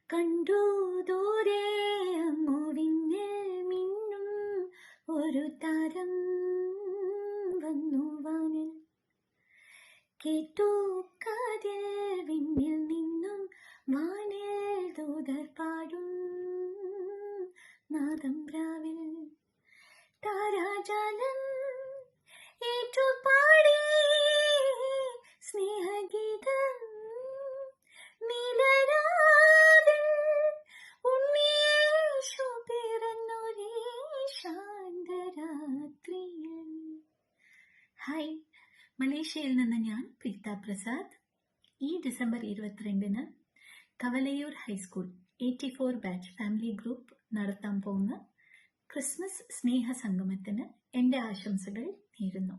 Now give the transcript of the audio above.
കണ്ടു ദൂരെ അമ്മുവിന്നിൽ മിന്നും ഒരു താരം വന്നു വാനിൽ. കേട്ടു കാതിൽ വിണ്ണിൽ നിന്നും വാനിൽ ദൂതർ പാടും നാദം രാവിൽ. താരാജാലം ഏറ്റുപാടി സ്നേഹഗീതം നീലരാവിൽ. ഉണ്ണീശു പിറന്നൊരേ ശാന്തരാത്രിയിൽ. ഹായ്, മലേഷ്യയിൽ നിന്ന് ഞാൻ പ്രീത പ്രസാദ്. ഈ ഡിസംബർ 22-ന് Kavalayoor high school 84 batch family group നടത്താൻ പോകുന്ന ക്രിസ്മസ് സ്നേഹ സംഗമത്തിന് എൻ്റെ ആശംസകൾ നേരുന്നു.